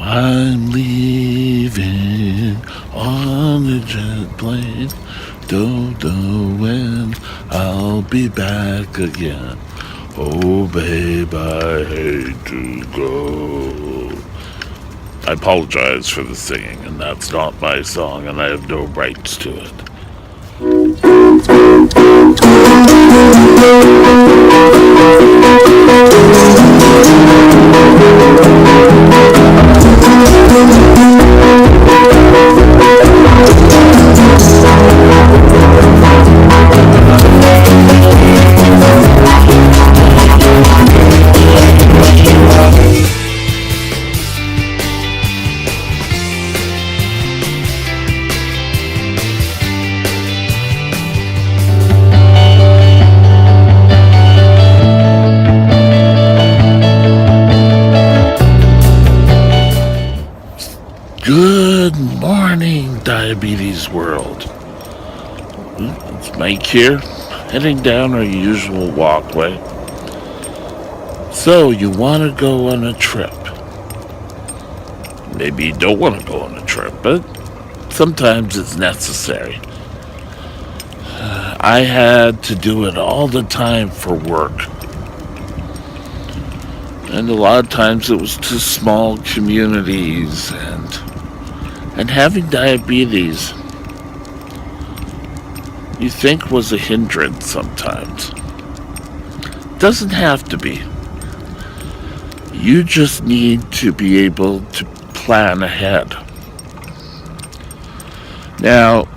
I'm leaving on a jet plane. Don't know when I'll be back again. Oh, babe, I hate to go. I apologize for the singing, and that's not my song, and I have no rights to it. Good morning, Diabetes World. It's Mike here, heading down our usual walkway. So, you want to go on a trip? Maybe you don't want to go on a trip, but sometimes it's necessary. I had to do it all the time for work. And a lot of times it was to small communities, and having diabetes, you think was a hindrance sometimes. Doesn't have to be. You just need to be able to plan ahead. Now,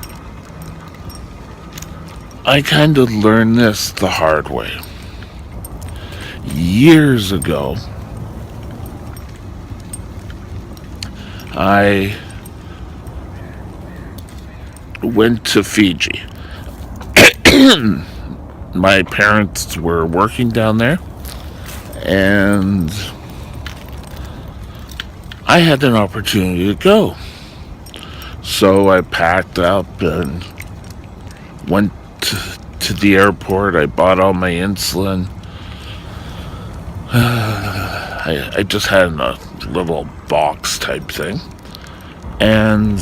I kind of learned this the hard way. Years ago, I went to Fiji. My parents were working down there, and I had an opportunity to go. So I packed up and went to the airport. I bought all my insulin. I just had a little box type thing, and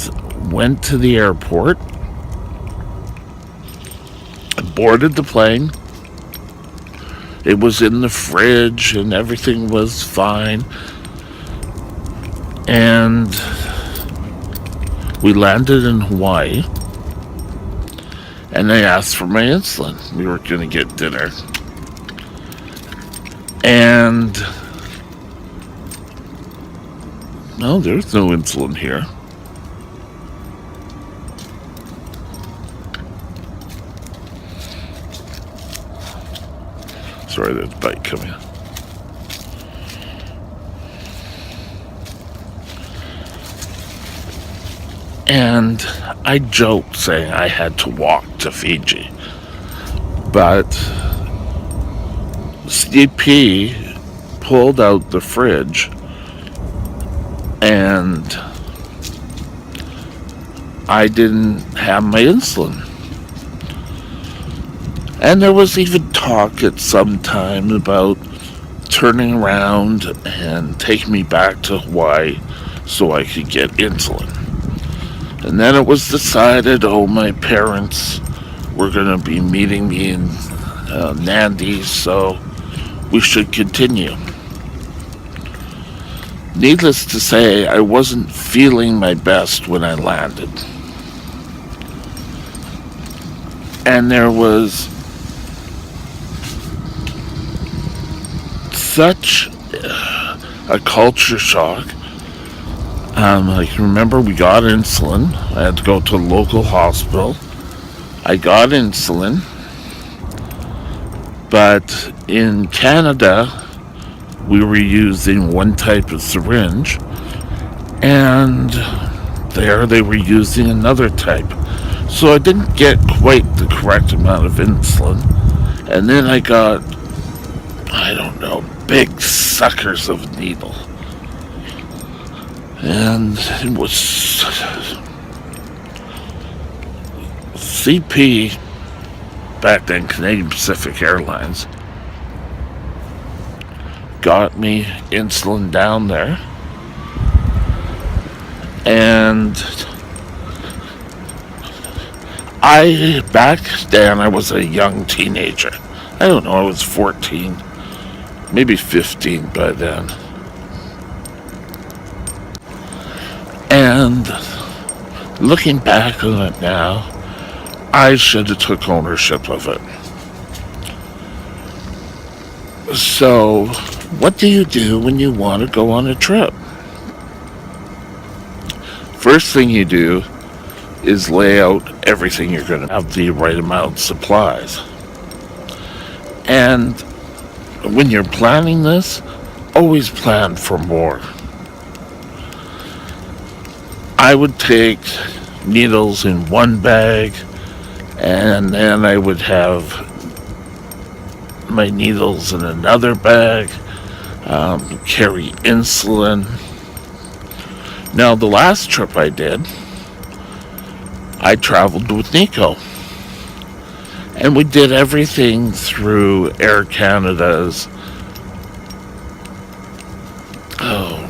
went to the airport, boarded the plane. It was in the fridge and everything was fine. And we landed in Hawaii, and I asked for my insulin. We were going to get dinner. And no, there's no insulin here. Sorry, there's a bike coming. And I joked saying I had to walk to Fiji. But CP pulled out the fridge, and I didn't have my insulin. And there was even talk at some time about turning around and taking me back to Hawaii so I could get insulin. And then it was decided, my parents were going to be meeting me in Nandi, so we should continue. Needless to say, I wasn't feeling my best when I landed. And there was such a culture shock. I can remember we got insulin. I had to go to a local hospital. I got insulin. But in Canada, we were using one type of syringe, and there they were using another type. So I didn't get quite the correct amount of insulin. And then I got, big suckers of needle. And it was CP, back then Canadian Pacific Airlines, got me insulin down there. And back then, I was a young teenager. I don't know, I was 14, maybe 15 by then. And looking back on it now, I should have took ownership of it. So, what do you do when you want to go on a trip? First thing you do is lay out everything you're going to have the right amount of supplies. And when you're planning this, always plan for more. I would take needles in one bag, and then I would have my needles in another bag, carry insulin. Now, the last trip I did, I traveled with Nico. And we did everything through Air Canada's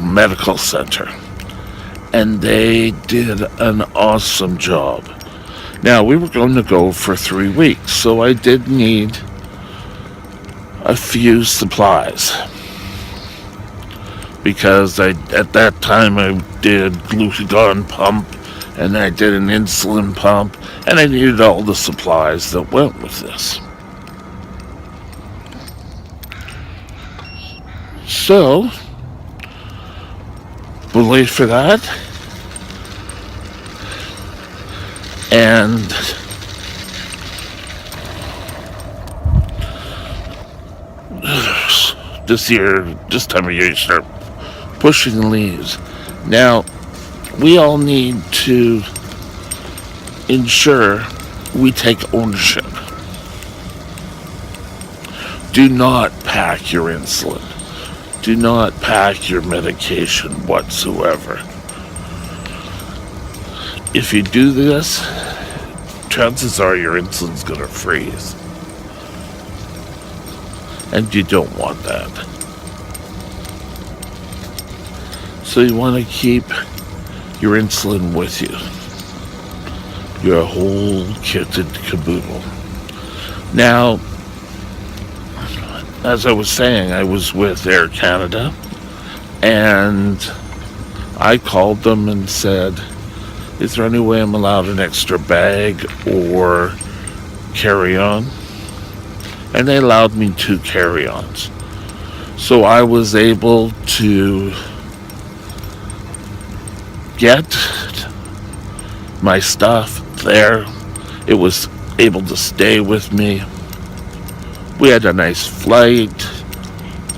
medical center. And they did an awesome job. Now, we were going to go for 3 weeks, so I did need a few supplies. Because at that time I did glucagon pump, and I did an insulin pump, and I needed all the supplies that went with this. So, we'll wait for that. And this time of year, you start pushing the leaves. Now, we all need to ensure we take ownership. Do not pack your insulin. Do not pack your medication whatsoever. If you do this, chances are your insulin's going to freeze. And you don't want that. So you want to keep your insulin with you. Your whole kit and caboodle. Now, as I was saying, I was with Air Canada, and I called them and said, is there any way I'm allowed an extra bag or carry-on? And they allowed me 2 carry-ons. So I was able to get my stuff there. It was able to stay with me. We had a nice flight.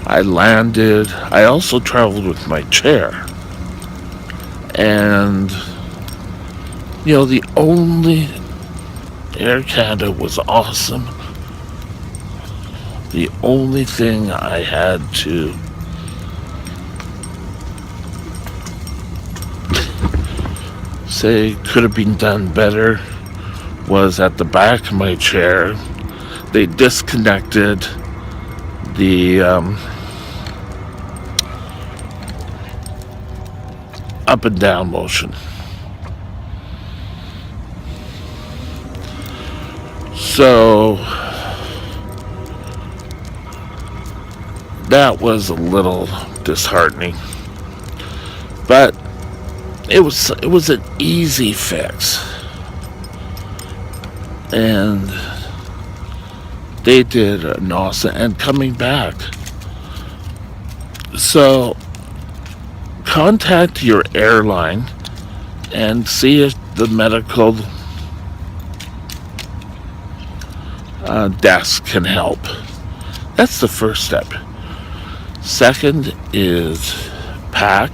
I landed. I also traveled with my chair. And, the only Air Canada was awesome. The only thing I had to say could have been done better was at the back of my chair, they disconnected the up and down motion. So that was a little disheartening, but it was an easy fix, and they did an awesome. And coming back, so contact your airline and see if the medical desk can help. That's the first step. Second is pack.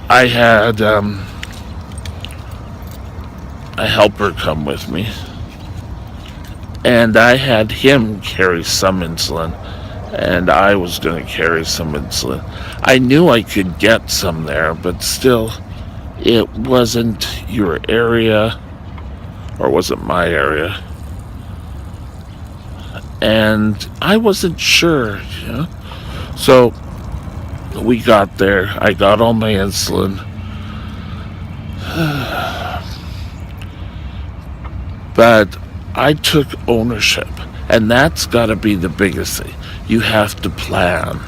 I had a helper come with me, and I had him carry some insulin, and I was going to carry some insulin. I knew I could get some there, but still, it wasn't your area, or wasn't my area, and I wasn't sure, So we got there. I got all my insulin. But I took ownership. And that's got to be the biggest thing. You have to plan.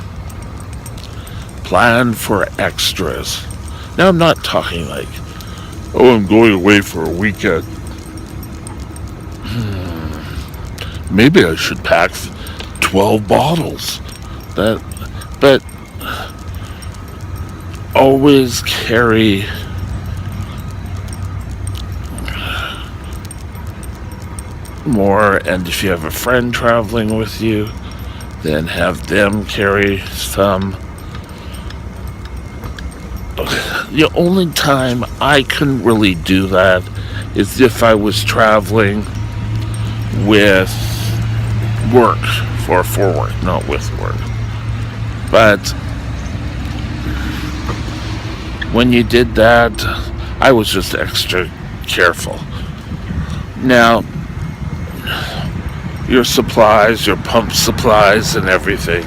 Plan for extras. Now, I'm not talking like, oh, I'm going away for a weekend. Maybe I should pack 12 bottles. But always carry more, and if you have a friend traveling with you, then have them carry some. The only time I couldn't really do that is if I was traveling with work, for work, not with work. But when you did that, I was just extra careful. Now, your supplies, your pump supplies and everything,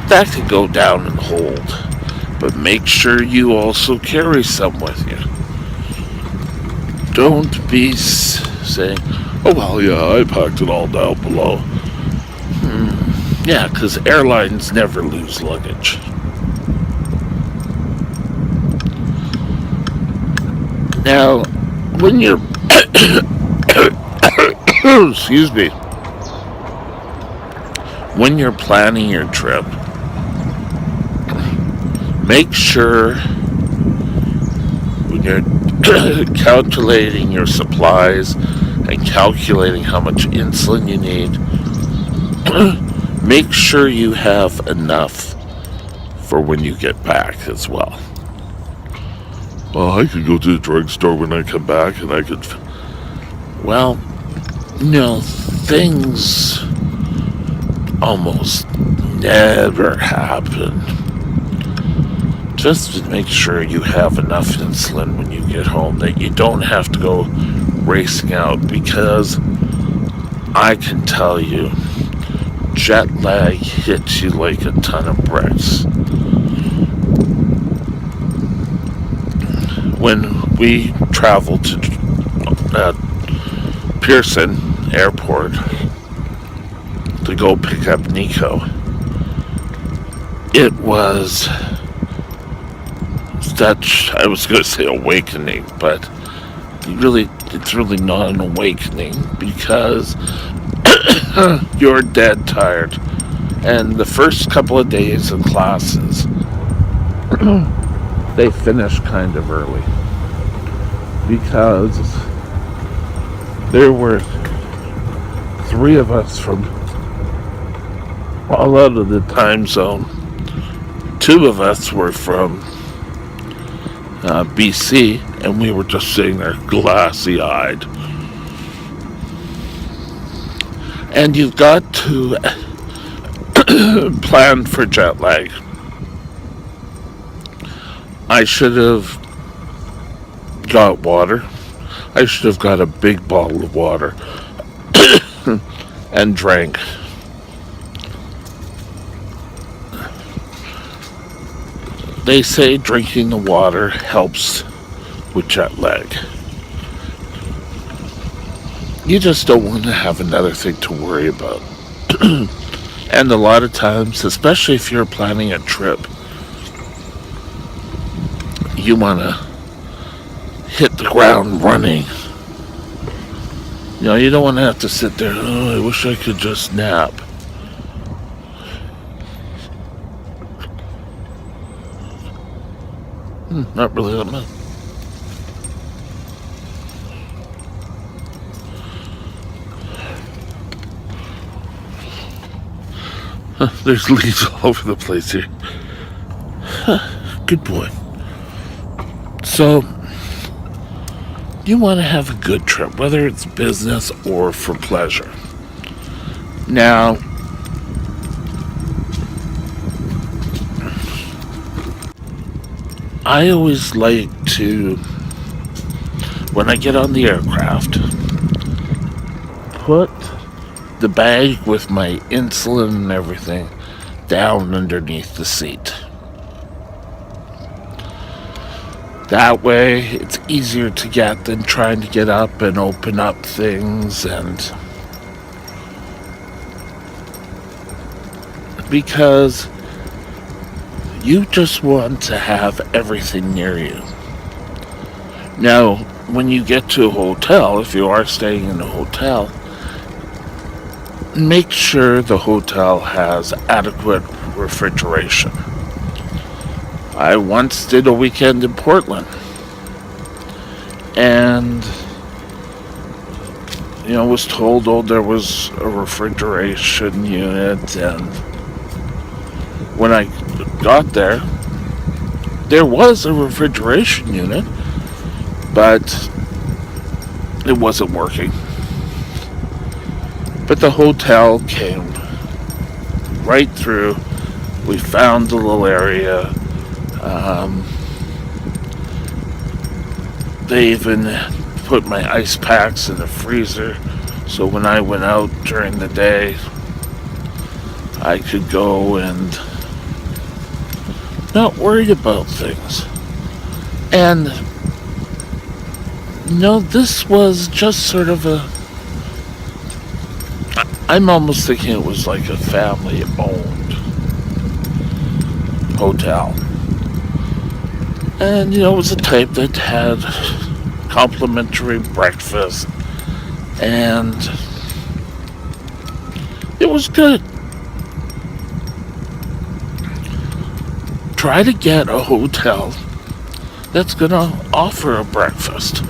that can go down and hold. But make sure you also carry some with you. Don't be saying, oh, well, yeah, I packed it all down below. Yeah, because airlines never lose luggage. Now, when you're... excuse me. When you're planning your trip, make sure when you're calculating your supplies and calculating how much insulin you need, make sure you have enough for when you get back as well. Well, I could go to the drugstore when I come back and I could... Well, no, things almost never happen. Just to make sure you have enough insulin when you get home, that you don't have to go racing out, because I can tell you, jet lag hits you like a ton of bricks. When we traveled to Pearson Airport to go pick up Nico, it was such, I was going to say awakening, but it's really not an awakening, because you're dead tired. And the first couple of days of classes, they finish kind of early, because there were 3 of us from all out of the time zone. 2 of us were from BC, and we were just sitting there glassy-eyed. And you've got to plan for jet lag. I should have got water. I should have got a big bottle of water and drank. They say drinking the water helps with jet lag. You just don't want to have another thing to worry about. And a lot of times, especially if you're planning a trip, you want to hit the ground running. You know, you don't want to have to sit there, oh, I wish I could just nap. Not really that much. There's leaves all over the place here. Good boy. So, you want to have a good trip, whether it's business or for pleasure. Now, I always like to, when I get on the aircraft, put the bag with my insulin and everything down underneath the seat. That way, it's easier to get than trying to get up and open up things, and because you just want to have everything near you. Now, when you get to a hotel, if you are staying in a hotel, make sure the hotel has adequate refrigeration. I once did a weekend in Portland, and was told, oh, there was a refrigeration unit, and when I got there was a refrigeration unit, but it wasn't working. But the hotel came right through. We found the little area. They even put my ice packs in the freezer, so when I went out during the day, I could go and not worry about things. And this was just sort of I'm almost thinking it was like a family-owned hotel. And, it was a type that had complimentary breakfast, and it was good. Try to get a hotel that's going to offer a breakfast.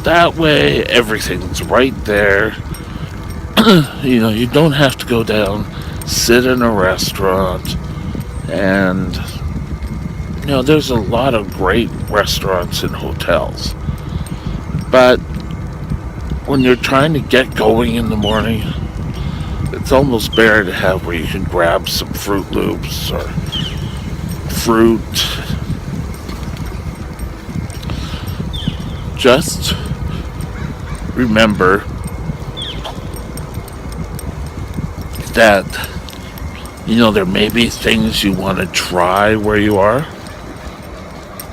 That way, everything's right there. You don't have to go down, sit in a restaurant, and there's a lot of great restaurants and hotels. But when you're trying to get going in the morning, it's almost better to have where you can grab some Fruit Loops or fruit. Just remember that there may be things you want to try where you are,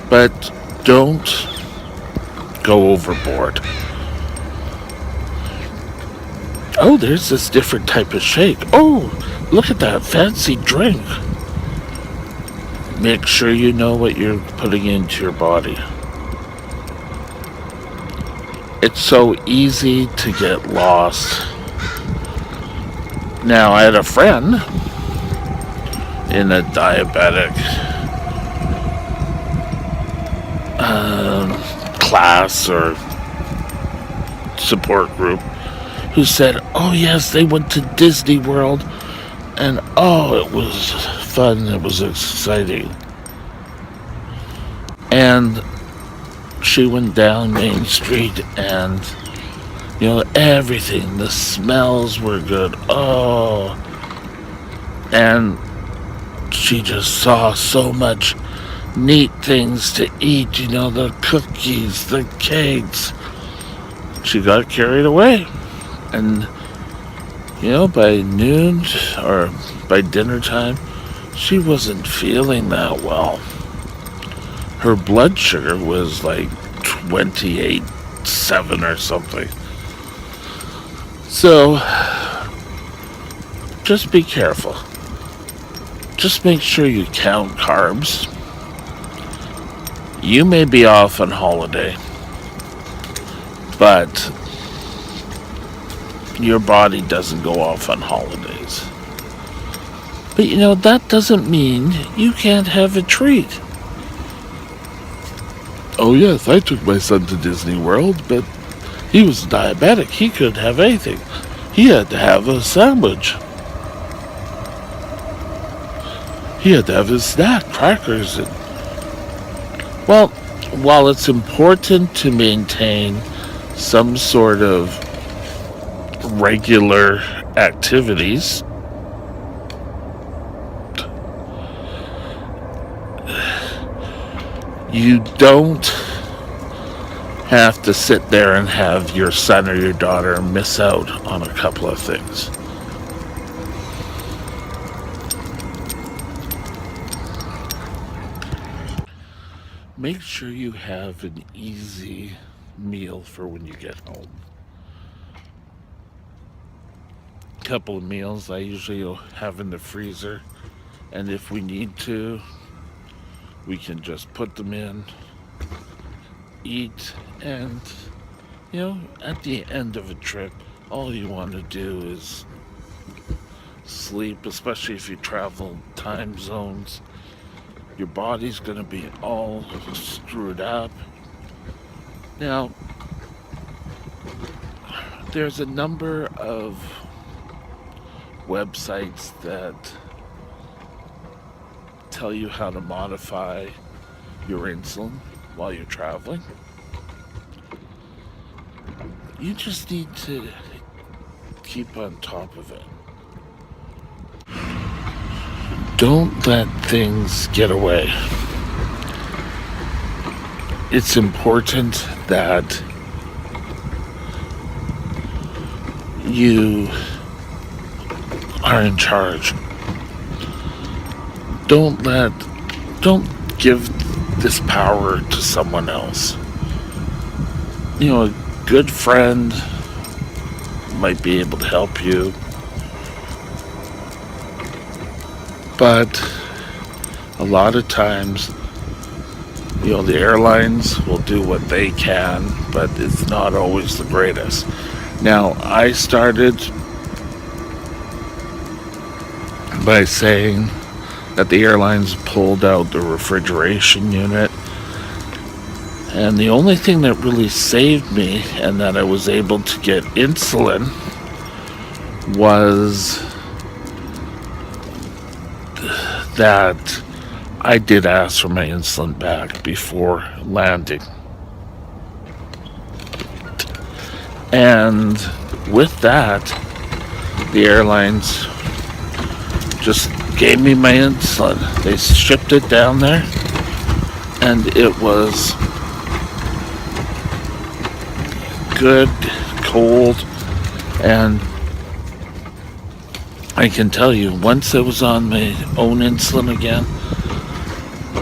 but don't go overboard. Oh, there's this different type of shake. Oh, look at that fancy drink. Make sure you know what you're putting into your body. It's so easy to get lost. Now, I had a friend in a diabetic class or support group who said, oh yes, they went to Disney World, and oh, it was fun, it was exciting. And she went down Main Street, and everything, the smells were good. Oh, and she just saw so much neat things to eat, the cookies, the cakes. She got carried away. And, by noon or by dinner time, she wasn't feeling that well. Her blood sugar was like 28.7 or something. So, just be careful. Just make sure you count carbs. You may be off on holiday, but your body doesn't go off on holidays. But that doesn't mean you can't have a treat. Oh yes, I took my son to Disney World, but he was diabetic. He couldn't have anything. He had to have a sandwich. He had to have his snack, crackers. Well, while it's important to maintain some sort of regular activities, you don't have to sit there and have your son or your daughter miss out on a couple of things. make sure you have an easy meal for when you get home. Couple of meals I usually will have in the freezer, and if we need to, we can just put them in, eat, and at the end of a trip, all you want to do is sleep, especially if you travel time zones. Your body's going to be all screwed up. Now, there's a number of websites that tell you how to modify your insulin while you're traveling. You just need to keep on top of it. Don't let things get away. It's important that you are in charge. Don't give this power to someone else. A good friend might be able to help you, but a lot of times, the airlines will do what they can, but it's not always the greatest. Now, I started by saying that the airlines pulled out the refrigeration unit, and the only thing that really saved me and that I was able to get insulin was that I did ask for my insulin back before landing. And with that, the airlines just gave me my insulin. They shipped it down there, and it was good, cold, and I can tell you, once I was on my own insulin again,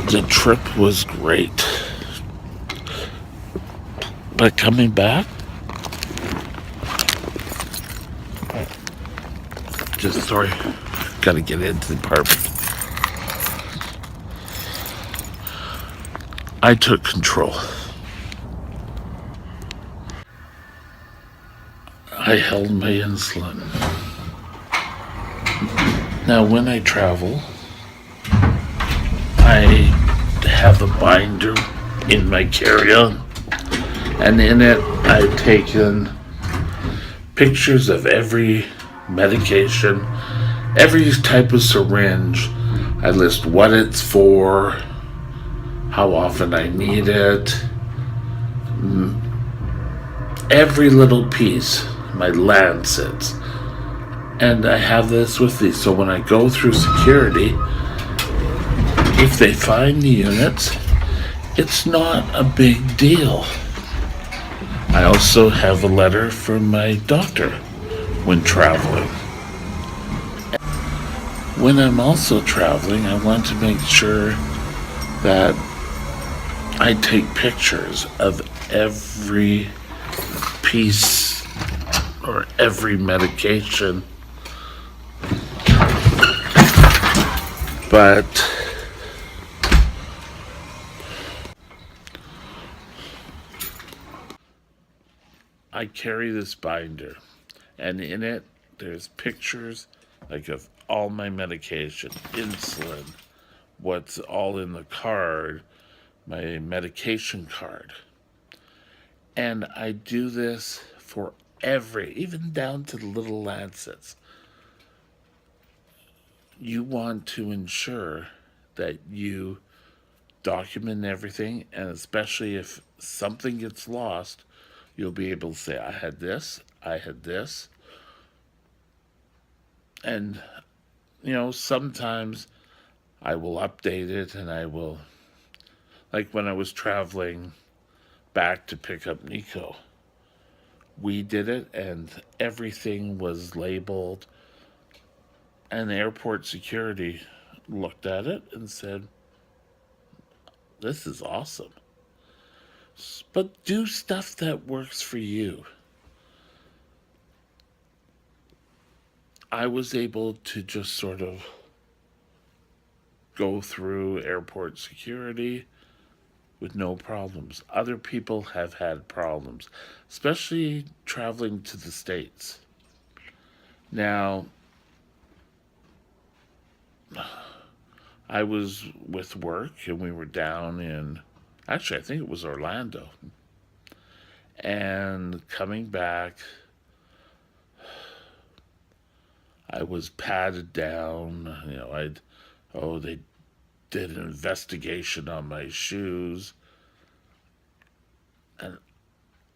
the trip was great. But coming back, gotta get into the apartment. I took control. I held my insulin. Now, when I travel, I have a binder in my carry-on, and in it I've taken pictures of every medication, every type of syringe. I list what it's for, how often I need it, every little piece, my lancets. And I have this with me, so when I go through security, if they find the units, it's not a big deal. I also have a letter from my doctor when traveling. When I'm also traveling, I want to make sure that I take pictures of every piece or every medication. But I carry this binder, and in it there's pictures like of all my medication, insulin, what's all in the card, my medication card. And I do this for even down to the little lancets. You want to ensure that you document everything, and especially if something gets lost, you'll be able to say, I had this, and sometimes I will update it, and I will, like when I was traveling back to pick up Nico, we did it, and everything was labeled, and the airport security looked at it and said, This is awesome. But do stuff that works for you. I was able to just sort of go through airport security with no problems. Other people have had problems, especially traveling to the States. Now, I was with work and we were down in, actually, I think it was Orlando. And coming back, I was patted down. They did an investigation on my shoes. And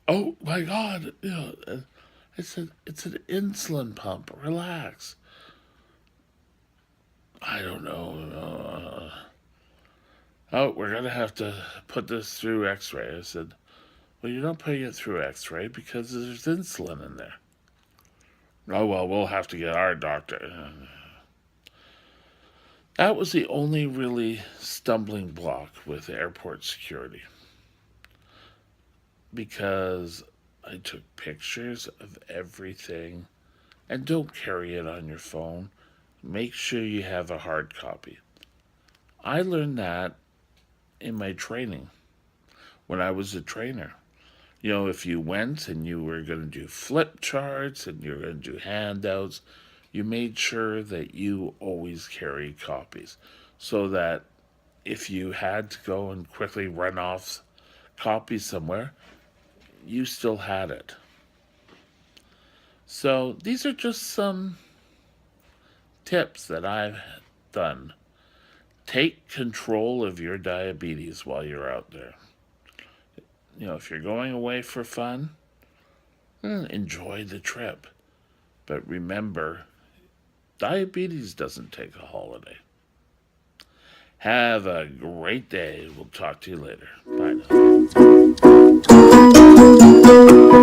oh my God, I said, it's an insulin pump. Relax. I don't know. Oh, we're going to have to put this through x ray. I said, well, you're not putting it through x ray because there's insulin in there. Oh, well, we'll have to get our doctor. That was the only really stumbling block with airport security because I took pictures of everything and don't carry it on your phone. Make sure you have a hard copy. I learned that in my training when I was a trainer. If you went and you were going to do flip charts and you were going to do handouts, you made sure that you always carry copies so that if you had to go and quickly run off copies somewhere, you still had it. So these are just some tips that I've done. Take control of your diabetes while you're out there. If you're going away for fun, enjoy the trip. But remember, diabetes doesn't take a holiday. Have a great day. We'll talk to you later. Bye now.